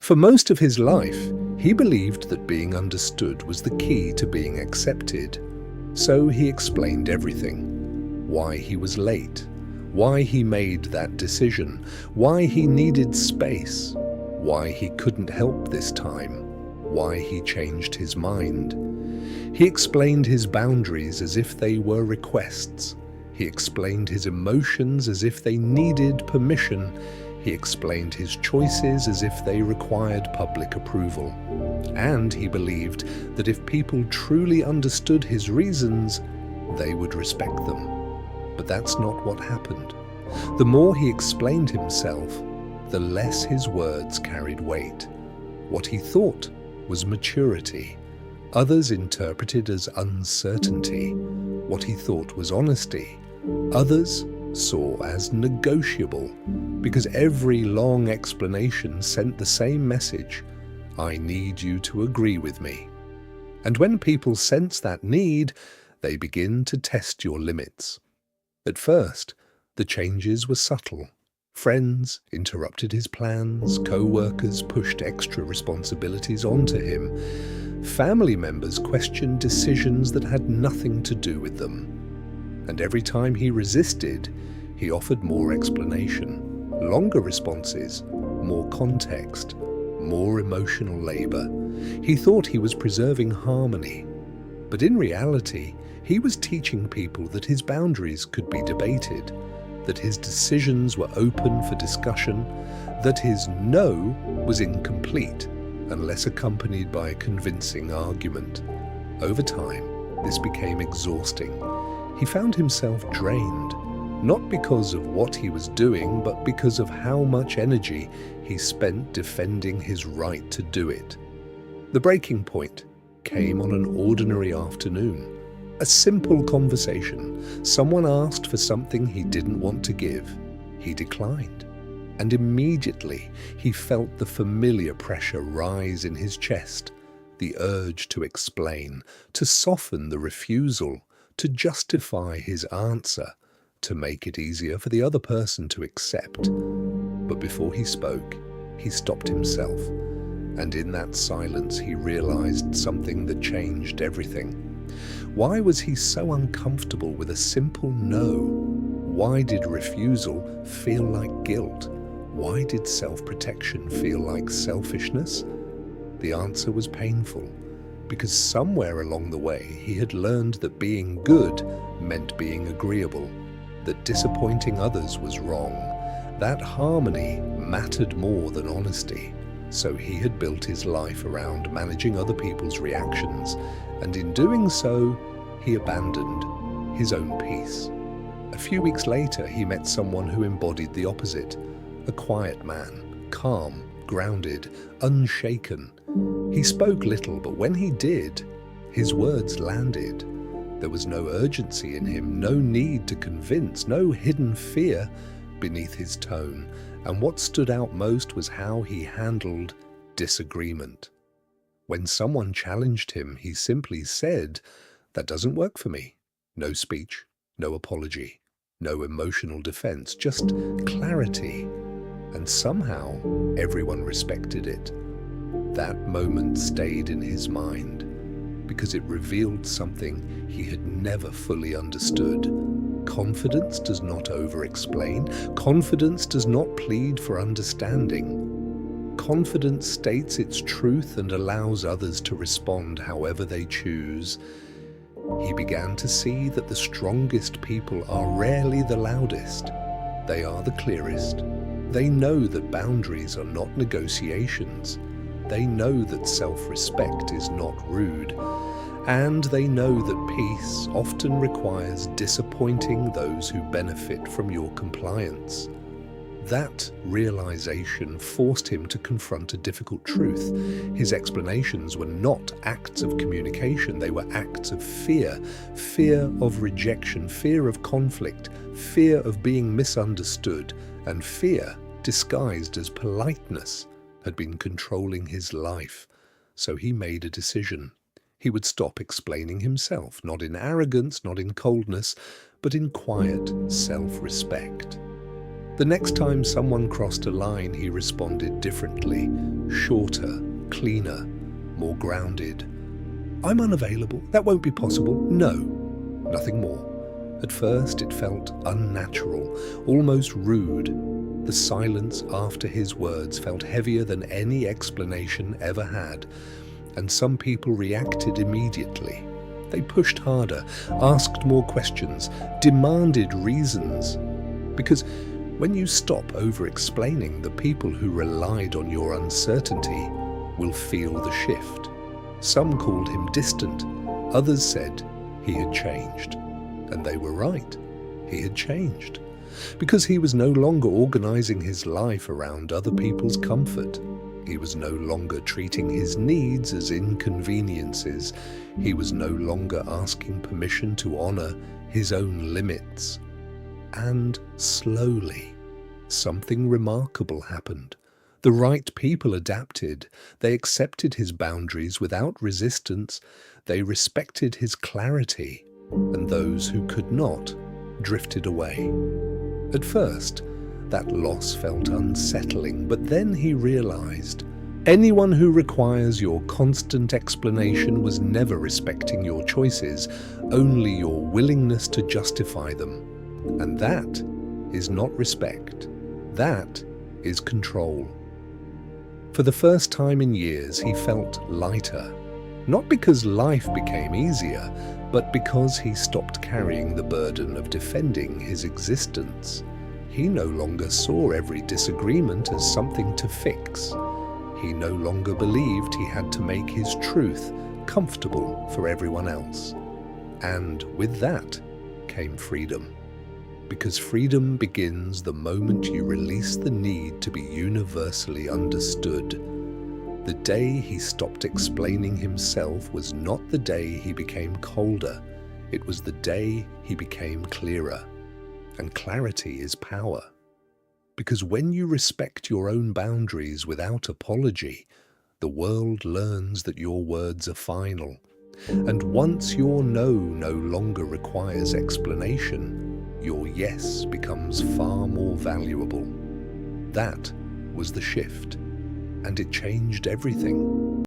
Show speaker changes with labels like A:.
A: For most of his life, he believed that being understood was the key to being accepted. So he explained everything. Why he was late, why he made that decision, why he needed space, why he couldn't help this time, why he changed his mind. He explained his boundaries as if they were requests. He explained his emotions as if they needed permission. He explained his choices as if they required public approval. And he believed that if people truly understood his reasons, they would respect them. But that's not what happened. The more he explained himself, the less his words carried weight. What he thought was maturity. Others interpreted as uncertainty. What he thought was honesty. Others saw as negotiable, because every long explanation sent the same message: I need you to agree with me. And when people sense that need, they begin to test your limits. At first, the changes were subtle. Friends interrupted his plans, co-workers pushed extra responsibilities onto him. Family members questioned decisions that had nothing to do with them. And every time he resisted, he offered more explanation, longer responses, more context, more emotional labor. He thought he was preserving harmony. But in reality, he was teaching people that his boundaries could be debated, that his decisions were open for discussion, that his no was incomplete unless accompanied by a convincing argument. Over time, this became exhausting. He found himself drained, not because of what he was doing, but because of how much energy he spent defending his right to do it. The breaking point came on an ordinary afternoon. A simple conversation. Someone asked for something he didn't want to give. He declined. And immediately he felt the familiar pressure rise in his chest, the urge to explain, to soften the refusal, to justify his answer, to make it easier for the other person to accept. But before he spoke, he stopped himself. And in that silence, he realized something that changed everything. Why was he so uncomfortable with a simple no? Why did refusal feel like guilt? Why did self-protection feel like selfishness? The answer was painful, because somewhere along the way he had learned that being good meant being agreeable, that disappointing others was wrong, that harmony mattered more than honesty. So he had built his life around managing other people's reactions, and in doing so, he abandoned his own peace. A few weeks later, he met someone who embodied the opposite, a quiet man, calm, grounded, unshaken. He spoke little, but when he did, his words landed. There was no urgency in him, no need to convince, no hidden fear beneath his tone. And what stood out most was how he handled disagreement. When someone challenged him, he simply said, "That doesn't work for me." No speech, no apology, no emotional defense, just clarity. And somehow, everyone respected it. That moment stayed in his mind because it revealed something he had never fully understood. Confidence does not over-explain. Confidence does not plead for understanding. Confidence states its truth and allows others to respond however they choose. He began to see that the strongest people are rarely the loudest. They are the clearest. They know that boundaries are not negotiations. They know that self-respect is not rude. And they know that peace often requires disappointing those who benefit from your compliance. That realization forced him to confront a difficult truth. His explanations were not acts of communication, they were acts of fear. Fear of rejection, fear of conflict, fear of being misunderstood, and fear, disguised as politeness, had been controlling his life. So he made a decision. He would stop explaining himself, not in arrogance, not in coldness, but in quiet self-respect. The next time someone crossed a line, he responded differently, shorter, cleaner, more grounded. "I'm unavailable. That won't be possible." "No." Nothing more. At first it felt unnatural, almost rude. The silence after his words felt heavier than any explanation ever had, and some people reacted immediately. They pushed harder, asked more questions, demanded reasons. Because when you stop over-explaining, the people who relied on your uncertainty will feel the shift. Some called him distant, others said he had changed. And they were right. He had changed. Because he was no longer organizing his life around other people's comfort. He was no longer treating his needs as inconveniences. He was no longer asking permission to honor his own limits. And slowly, something remarkable happened. The right people adapted. They accepted his boundaries without resistance. They respected his clarity. And those who could not drifted away. At first, that loss felt unsettling, but then he realized anyone who requires your constant explanation was never respecting your choices, only your willingness to justify them. And that is not respect. That is control. For the first time in years, he felt lighter. Not because life became easier, but because he stopped carrying the burden of defending his existence. He no longer saw every disagreement as something to fix. He no longer believed he had to make his truth comfortable for everyone else. And with that came freedom. Because freedom begins the moment you release the need to be universally understood. The day he stopped explaining himself was not the day he became colder. It was the day he became clearer. And clarity is power. Because when you respect your own boundaries without apology, the world learns that your words are final. And once your no longer requires explanation, your yes becomes far more valuable. That was the shift. And it changed everything.